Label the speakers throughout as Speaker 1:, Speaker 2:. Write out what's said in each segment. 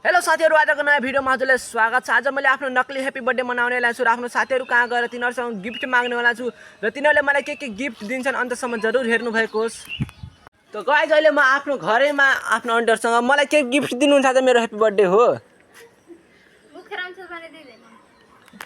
Speaker 1: Hello साथीहरु, आजको नयाँ भिडियोमा हजुरलाई स्वागत छ। आज मैले आफ्नो नक्ली ह्यापी बर्थडे मनाउनेलाई छु र आफ्नो साथीहरु कहाँ गएर तिनीहरुसँग गिफ्ट माग्नेवाला छु र तिनीहरुले मलाई के गिफ्ट दिन्छन् अन्तसम्म जरुर हेर्नु भएको होस्। त गाइज अहिले म आफ्नो घरैमा आफ्नो अन्डरसँग मलाई के गिफ्ट दिनुहुन्छ आज मेरो ह्यापी बर्थडे हो।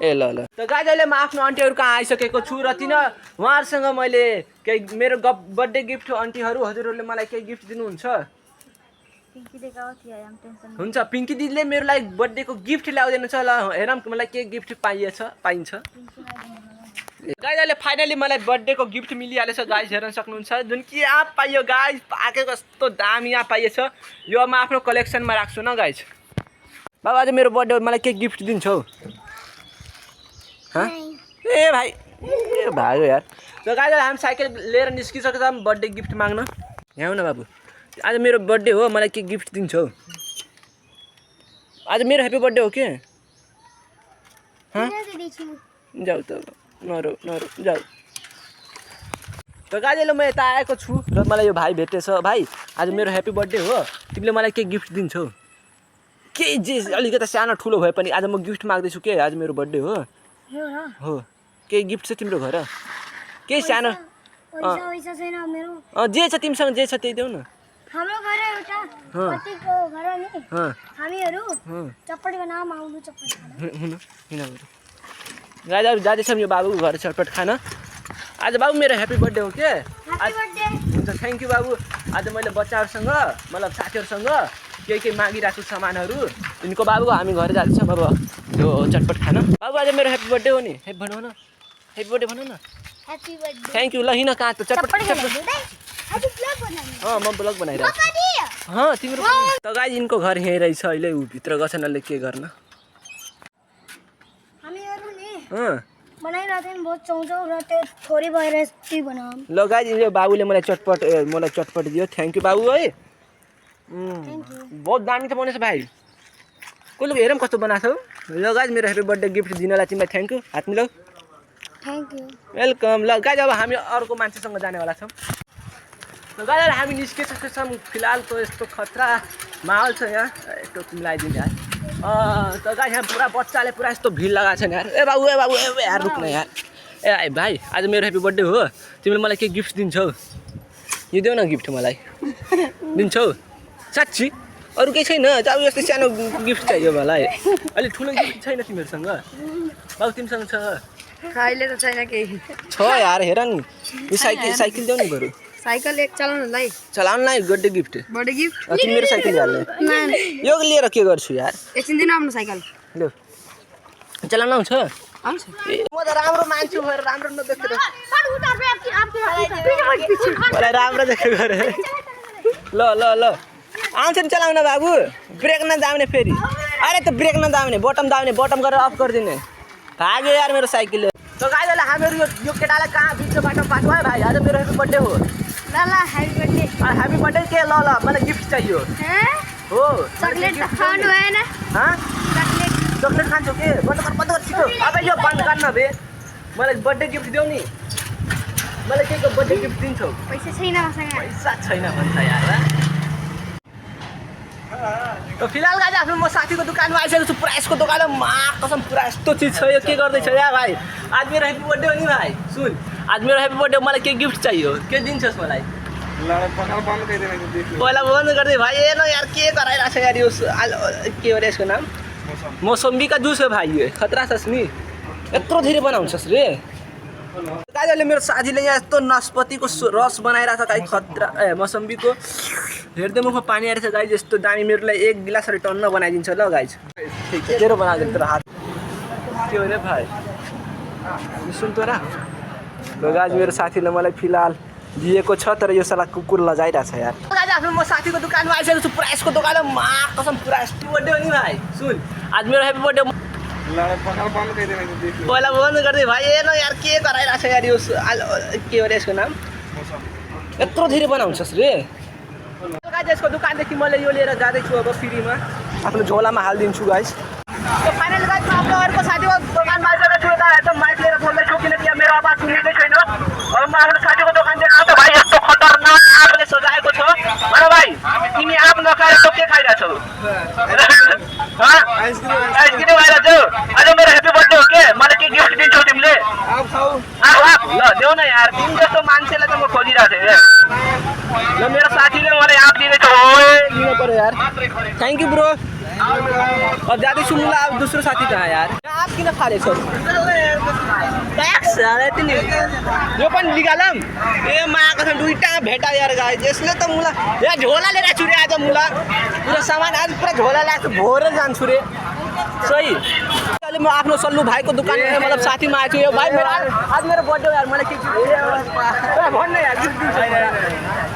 Speaker 1: ए ल ल त गाइज अहिले म आफ्नो आन्टीहरु कहाँ आइसकेको छु र उहाँहरुसँग मैले के मेरो बर्थडे गिफ्ट आन्टीहरु हजुरहरुले मलाई के गिफ्ट दिनुहुन्छ? हुन्छ, पिंकी दिदीले मेरो लागि बर्थडेको गिफ्ट ल्याउँदैन छ। ल हेरौँ मलाई के गिफ्ट पाइन्छ। गाइज अहिले फाइनली मलाई बर्थडेको गिफ्ट मिलिहालेछ। गाइज हेर्न सक्नुहुन्छ जुन कि यहाँ पाइयो। गाइज पाके कस्तो दामी यहाँ पाइएछ। यो म आफ्नो कलेक्सनमा राख्छु न गाइज। बाबा आज मेरो बर्थडे मलाई के गिफ्ट दिन्छौ? ए भाइ ए भाइ यार। त गाइज हामी साइकल लिएर निस्किसकेको छौँ बर्थडे गिफ्ट माग्न। यहाँ न बाबु, आज मेरो बर्थडे हो, मलाई के गिफ्ट दिन्छौ? आज मेरो ह्यापी बर्थडे हो के? जाऊ त नरो जाऊ। त गाइजले म यता आएको छु र मलाई यो भाइ भेटेछ। भाइ आज मेरो ह्यापी बर्थडे हो, तिमीले मलाई के गिफ्ट दिन्छौ? के जे अलिकति सानो ठुलो भए पनि आज म गिफ्ट माग्दैछु के? आज मेरो बर्थडे हो। के गिफ्ट छ तिम्रो घर? के सानो जे छ तिमीसँग जे छ त्यही देऊ न।
Speaker 2: हाम्रो घर एउटा पतिको घर नि हामीहरु चटपटी बनाउँ आउनु चटपटी खान।
Speaker 1: गाइजहरु जाँदैछौँ यो बाबुको घर चटपट खान। आज बाबु मेरो ह्यापी बर्थडे हो के?
Speaker 2: Happy birthday.
Speaker 1: हुन्छ, थ्याङ्क यू बाबु। आज मैले बच्चाहरुसँग मतलब साथीहरुसँग के मागिरहेको छु सामानहरु। यिनको बाबुको हामी घर जाँदैछौँ अब यो चटपट खान। बाबु आज मेरो ह्यापी बर्थडे हो नि, ह्यापी भनौ न, ह्यापी बर्थडे भनौ न।
Speaker 2: Happy birthday.
Speaker 1: Thank you. ल हिँड कहाँ त चटपट
Speaker 2: आज ब्लग बनाउनु।
Speaker 1: म ब्लग बनाइरहेको छु। तिम्रो त गाइज यिनको घर यहीँ रहेछ। अहिले उ भित्र गछन्, अहिले के गर्न।
Speaker 2: हामीहरु नि बनाइरहेको थियौँ बहुत चौचौ र त्यो थोरै भएर यति बनाऊँ।
Speaker 1: ल गाइज यो बाबुले मलाई चटपट दियो। थ्याङ्क यू बाबु है। बहुत दामी त बनेछ भाइ। कसले हेरौँ कस्तो बनाछौ। ल गाइज मेरो ह्यापी बर्थडे गिफ्ट दिनलाई तिमीलाई थ्याङ्क यू। हात मिलाऊ।
Speaker 2: Thank you.
Speaker 1: वेलकम। ल गाइज अब हामी अर्को मान्छेसँग जानेवाला छौँ। त गाइज हामी निस्किसकेको छौँ। फिलहाल त यस्तो खतरा माहौल छ यहाँ। यस्तो मिलाइदिनु यार। त गाइज यहाँ पुरा बच्चाले पुरा यस्तो भिड लगाएको छ नि यार। ए बाबु यार रुक्न यार। ए भाइ आज मेरो ह्यापी बर्थडे हो, तिमीले मलाई के गिफ्ट दिन्छौ? यो देऊ न गिफ्ट मलाई। दिन्छौ साँच्ची? अरू केही छैन? अब यस्तो सानो गिफ्ट चाहियो मलाई। अहिले ठुलो गिफ्ट छैन तिमीहरूसँग? बाबु तिमीसँग छ?
Speaker 2: अहिले त छैन केही।
Speaker 1: छ यार हेर नि, यो साइकल देऊ नि बरु।
Speaker 2: साइकल एक चलाउनलाई
Speaker 1: बर्थडे गिफ्ट। तिमी मेरो साइकल हाल्ने यो लिएर के गर्छु यार?
Speaker 2: एकछिन दिन आफ्नो साइकल
Speaker 1: लो चलाउन आउँछ? म त राम्रो मान्छु भएर राम्रो नदेखेर मलाई राम्रो देखेर गरे। ल आउँछ नि चलाउन बाबु। ब्रेक नदाउने फेरि। अरे त ब्रेक नदाउने, बटम गरेर अफ गरिदिने। भाग्यो यार मेरो साइकलले। त गाइजले हामीहरू यो केटालाई कहाँ बिच बाटो पाएको है भाइ। आज मेरो ह्यापी बर्थडे हो।
Speaker 2: ल ह्यापी बर्थडे।
Speaker 1: ह्यापी बर्थडे के? ल मलाई गिफ्ट चाहियो हो।
Speaker 2: चकलेट खानु भएन?
Speaker 1: चकलेट खान्छौ के? बन्द कर छिटो। अब यो बन्द गर्न बे। मलाई बर्थडे गिफ्ट देऊ नि। मलाई के को बर्थडे गिफ्ट दिन्छौ?
Speaker 2: पैसा छैन मसँग।
Speaker 1: पैसा छैन भन्छ यार। त फिलहाल गाइज आफ्नो म साथीको दोकानमा आइसकेको छु। पुरा यसको दोकानमा कसम पुरा यस्तो चिज छ। यो के गर्दैछ या भाइ? आज मेरो ह्यापी बर्थडे हो नि भाइ। सुन आज मेरो ह्यापी बर्थडे, मलाई के गिफ्ट चाहियो? के दिन्छस् मलाई? पहिला बन्द गरिदिए भाइ। ए न यार के गराइरहेको छ यार यो। के अरे यसको नाम? मौसम्बी का जुस है भाइ। यो खतरा छस् नि, यत्रो धेरै बनाउँछस् रे। गाइजले मेरो साथीले यहाँ यस्तो नास्पतिको रस बनाइरहेको छ गाइज। खतरा मौसम्बीको। हेर्दै मुखमा पानी आएर छ गाइज। यस्तो दामी मेरो लागि एक गिलास टन्न बनाइदिन्छ ल गाइज। ठिक छ तेरो बनाइदिनु तेरो हात। के हो रे भाइ? सुन तोरा ल गाइज मेरो साथीले मलाई फिलहाल दिएको छ, तर यो साला कुकुर लजाइरहेछ यार। गाइज आफ्नो म साथीको दोकानमा आइसकेको छु। पुरा यसको दोकानमा कसम पुरा यस्तो बर्थडे हो नि भाइ। सुन आज मेरो ह्यापी बर्थडे। पहिला बन्द गरिदिए भाइ। ए न यार के गराइरहेको छ यार यो। के अरे यसको नाम? यत्रो धेरै बनाउँछस् रे। गाइज यसको दोकानदेखि मैले यो लिएर जाँदैछु अब फ्रीमा आफ्नो झोलामा हालिदिन्छु गाइज। तो फाइनल गाइज म आफ्नो अर्को साथीको दोकानमा आइसकेको छु। यता माइक लिएर बोल्दैछु किनकि मेरो आवाज सुनिँदै छैन। अब म आफ्नो साथीको दोकान देखाउँछु भाइ। यस्तो खतरनाक आगोले सजाएको छ। भाइ तिमी आफ नखाएर त के खाइरहेछौ आइसक्रिम खाइरहेछौ आज मेरो ह्याप्पी बर्थडे हो के मलाई के गिफ्ट दिन्छौ तिमीले आफ ल देऊ न यार तिमी जस्तो मान्छेलाई त म खोजिरहेको थिएँ ल मेरो साथीले मलाई आफ दिँदैछ लिनु पर्यो यार थ्याङ्क यू ब्रो अब जाँदैछु मुला अब दोस्रो साथी कहाँ यार आप किन फालेछौ यो पनि निकालम ए माको छ दुईटा भेटा यार गाइस यसले त मुला यहाँ झोला लिएर छु रे आज मुला पुरा सामान आज पुरा झोला ल्याएको भोरै जान्छु रे सही अहिले म आफ्नो सल्लु भाइको दोकानमा मतलब साथीमा आएको छु यो भाइ मेरो आज मेरो बर्थडे हो यार मलाई के भन्न यार गिफ्ट दिन्छु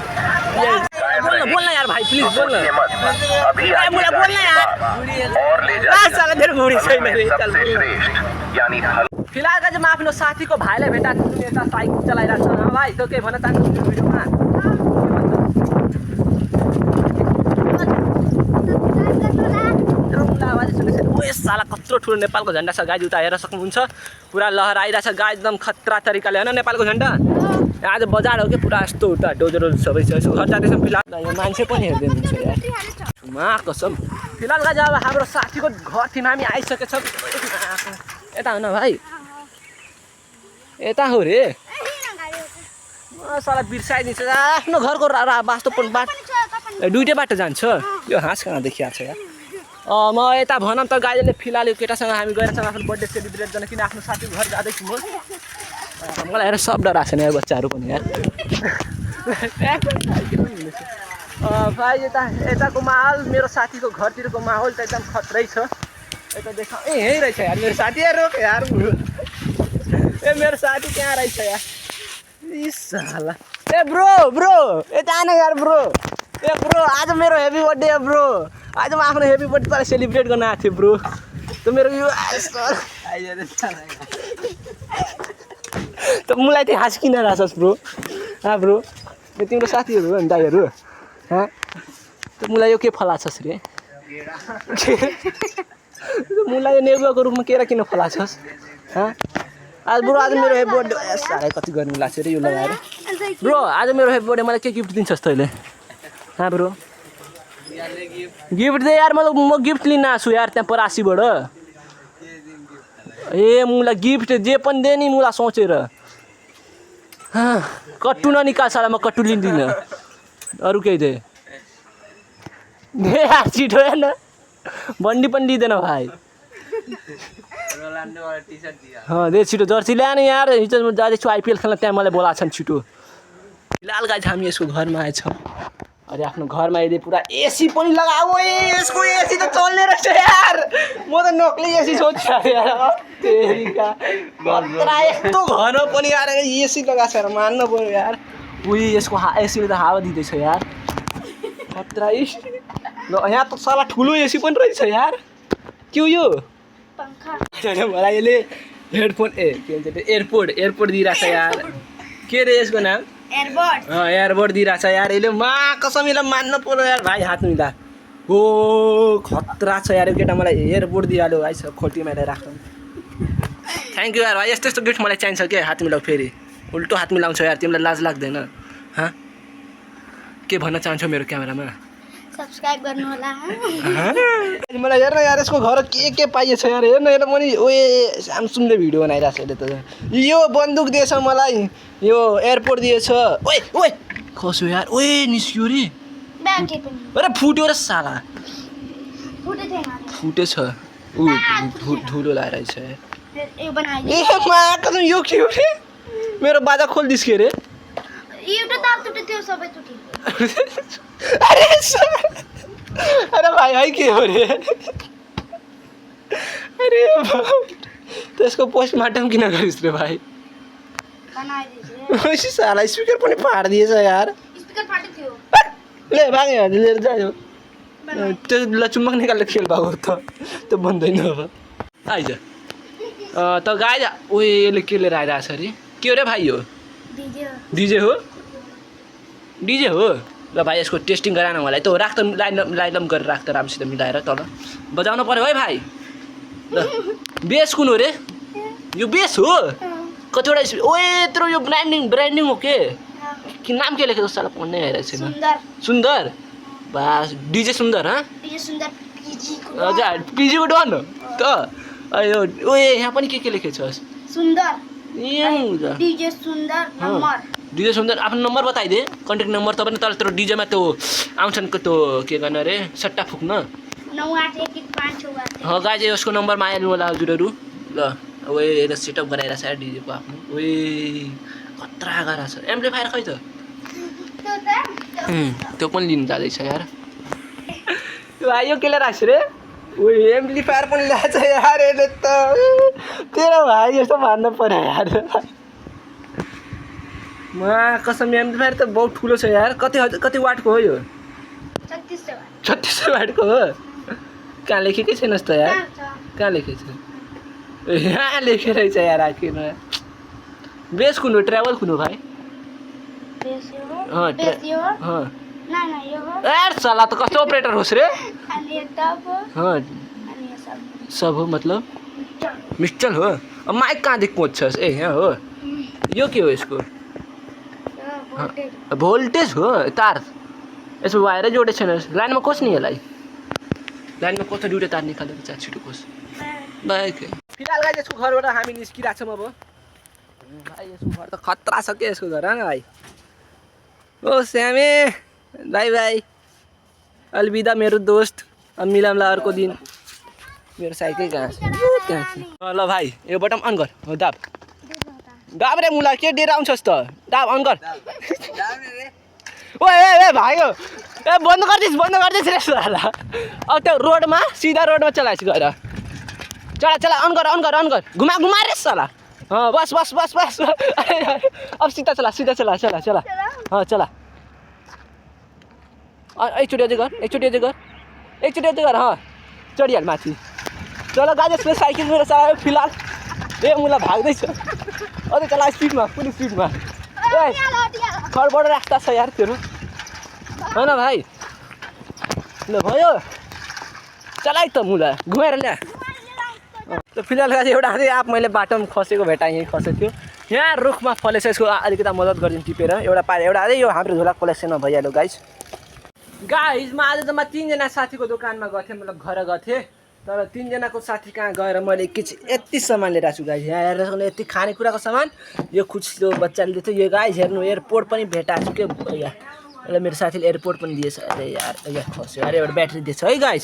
Speaker 1: बोलना यार भाई प्लीज बोलना मुला बोलना यार साला मेरो बुढी छैन रे चल फिलहाल चाहिँ म आफ्नो साथीको भाइलाई भेटाएको छु यता साइकल चलाइरहेको छ भाइ तँ के भन्न चाहन्छौ भिडियोमा साला कत्रो ठुलो नेपालको झन्डा छ गाइज उता हेर्न सक्नुहुन्छ पुरा लहराइरहेछ गाइज एकदम खतरा तरिकाले होइन नेपालको झन्डा आज बजार हो कि पुरा यस्तो उता डोजरहरू सबै छ यसो घर जाँदैछौँ फिलहाल यो मान्छे पनि हेर्दै हुनुहुन्छ यार मा कसम फिलहाल गाइज अब हाम्रो साथीको घरतिर हामी आइसकेछौँ यता हो न भाइ यता हो रे साला बिर्साइदिन्छ आफ्नो घरको वास्तव बाटो दुइटै बाटो जान्छ यो हाँस कहाँ देखिरहेको छ यार म यता भनौँ त गाईले फिलहाल यो केटासँग हामी गएर आफ्नो बर्थडे सेलिब्रेट गर्न किन आफ्नो साथीको घर जाँदैछु म मलाई हेरेर शब्द राख्छ नि यार बच्चाहरू पनि यार भाइ यताको माहौल मेरो साथीको घरतिरको माहौल त एकदम खत्रै छ यता देख ए यहीँ रहेछ यार मेरो साथी रोक यार ए मेरो साथी त्यहाँ रहेछ यार साला ए ब्रो यता आन यार ब्रो ए ब्रो आज मेरो हेप्पी बर्थडे हो ब्रो आज म आफ्नो हेप्पी बर्थडे तँलाई सेलिब्रेट गर्न आएको थिएँ ब्रो त मेरो यो त मलाई चाहिँ हाँस किन राख्छस् ब्रो ब्रो यो तिम्रो साथीहरू हो नि दाइहरू त मलाई यो के फलाछस् रे मलाई यो नेबुवाको रूपमा केरा किन फलाछस् आज ब्रो आज मेरो हेप्पी बर्थडे साह्रै कति गर्नु लाग्छ रे यो लगाएर ब्रो आज मेरो हेप्पी बर्थडे मलाई के गिफ्ट दिन्छस् तैँले ब्रो गिफ्ट दे यार म गिफ्ट लिन आएको छु यार त्यहाँ परासीबाट ए मुला गिफ्ट जे पनि दे नि मुला सोचेर कट्टु ननिकाल साला म कट्टु लिँदिनँ अरू केही दे यार छिटो हेर्न बन्डी पनि दिँदैन भाइ दे छिटो जर्सी ल्याएन यार हिजो म जाँदैछु आइपिएल खेल्न त्यहाँ मलाई बोलाएको छन् छिटो फिलहाल गाइस हामी यसको घरमा आएछौँ अरे आफ्नो घरमा अहिले पुरा एसी पनि लगाऊ यसको एसी त चल्ने रहेछ यार म त नक्ली एसी सोचिरहेको यार यस्तो घन पनि यार एसी लगाएको छ यार मान्नु पऱ्यो यार उयो यसको एसीले त हावा दिँदैछ यार खतरा ल यहाँ त साला ठुलो एसी पनि रहेछ यार के हो यो मलाई यसले हेडफोन के भन्छ एयरपोर्ट दिइरहेछ यार के रे यसको नाम एयरबड दिइरहेछ यार यसले कसम यसलाई मान्न पर्यो यार भाइ हात मिला हो खतरा छ यार केटा मलाई एयरबड दिइहाल्यो भाइ खोल्टीमा राख्नु थ्याङ्क यू यार भाइ यस्तो गिफ्ट मलाई चाहिन्छ के हात मिलाऊ फेरि उल्टो हात मिलाउँछ यार तिमीलाई लाज लाग्दैन के भन्न चाहन्छौ मेरो क्यामेरामा
Speaker 2: सब्सक्राइब गर्नु होला
Speaker 1: मलाई हेर्न यार यसको घर के पाइएछ यार हेर्न हेर्न पनि ओए स्यामसङले भिडियो बनाइरहेछ यसले त यो बन्दुक दिएछ मलाई यो एयरपोर्ट दिएछ ओए खस्यो यार ओए निस्क्यो रे अरे फुट्यो र साला फुटेछ धुलो लगाइरहेछ यो के हो रे मेरो बाजा खोलिदिस् के रे अरे भाइ है के हो रे अरे त्यसको पोस्टमार्टम किन गरिस् रे भाइ साला स्पिकर पनि फाडिदिएछ यार ले भागे लिएर जायो त्यो ल चुम्बक निकालेर खेल भएको त त्यो बन्दैन अब आइज त गाई उयो यसले के लिएर आइरहेछ अरे के हो रे भाइ यो डिजे हो ल भाइ यसको टेस्टिङ गराएन मलाई त राख त लाइलम गरेर राख त राम्रोसित मिलाएर तल बजाउनु पऱ्यो है भाइ ल बेस कुन हो रे यो बेस हो कतिवटा ओए यत्रो यो ब्रान्डिङ हो के नाम के लेखेको साला पढ्नै आइरहेको छैन सुन्दर बस डीजे सुन्दर हाँ
Speaker 2: डीजे सुन्दर पिजी को
Speaker 1: हजुर पिजी को डन त अयो ओए यहाँ पनि के लेखेको छस्
Speaker 2: सुन्दर
Speaker 1: ए
Speaker 2: डीजे सुन्दर नम्बर
Speaker 1: डीजे सुन्दर आफ्नो नम्बर बताइदे कन्ट्याक्ट नम्बर तपाईँ तल तेरो डीजेमा त्यो आउँछन् त्यो के गर्ने अरे सट्टा फुक्न
Speaker 2: 981156
Speaker 1: गाइज यसको नम्बरमा आइहाल्नु होला हजुरहरू ल अब हेर सेटअप गराइरहेको छ यार डीजेको आफ्नो ओए खतरा गराएको छ एम्प्लिफायर खै त त्यो पनि लिनु जाँदैछ यार भाइ यो केले राख्छ रे ओए एम्प्लिफायर पनि ल्याएछ यार यसले त तेरो भाइ यस्तो भन्नु पर्यो यार कसम एम्प्लिफायर त बहुत ठुलो छ यार कति वाटको हो यो 3600 वाटको हो कहाँ लेखेकै छैनस् त यार कहाँ लेखेको छ यहाँ लेखेर छ यार आखिर बेस कुन हो ट्राभल कुन हो भाइ यार साला त कस्तो अपरेटर होस् रे सब हो मतलब मिस्टल हो अब माइक कहाँदेखि पहुँच्छस् ए यहाँ हो यो के हो यसको भोल्टेज हो तार यसो वायर जोडेको छैन लाइनमा कोस् नि यसलाई लाइनमा कस्तो दुइटा तार निकालेर चाहिँ छिटो कोस् बाइक फिलहाल गाई यसको घरबाट हामी निस्किरहेको छौँ अब भाइ यसको घर त खतरा छ के यसको घर भाइ ओ श्यामे बाई बाई अलविदा मेरो दोस्त अब मिलाउँला अर्को दिन मेरो साइकल कहाँ छ ल भाइ यो बटम अन गर हो दाब दाब रे मुला के डेरा आउँछस् त दाब अन गर ओ ए भाइ हो ए बन्द गरिदिस् रे साला अब त्यो रोडमा सिधा रोडमा चलाएछ गएर चला अन गर घुमा रे साला बस अब सीधा चला चला एकचोटि अझै गर चढिहाल माथि चल गाडी यसको साइकल मेरो चलायो फिलहाल ए मुला भाग्दैछ अझै चला स्पिडमा फुल स्पिडमा खडबड रास्ता छ यार तेरो होइन भाइ ल भयो चलाइ त मुला घुमाएर ल्या त फिलहाल गाडी एउटा आप मैले बाटोमा खसेको भेटाएँ यहीँ खसेको थियो यहाँ रुखमा फलेछ यसको अलिकति मद्दत गरिदिनु टिपेर एउटा अझै यो हाम्रो झोला कलेक्सनमा भइहाल्यो गाइज म आज त म 3 जना साथीको दोकानमा गएको थिएँ मतलब घर गएको थिएँ तर 3 जनाको साथी कहाँ गएर मैले यति सामान लिएर आएको छु गाइज यहाँ हेरेर यति खानेकुराको सामान यो खुसी बच्चाले दिएको थियो यो गाइज हेर्नु एयरपोर्ट पनि भेटाएको छु के यहाँ मेरो साथीले एयरपोर्ट पनि दिएछ अरे यार यहाँ खस्यो अरे एउटा ब्याट्री दिएछ है गाइज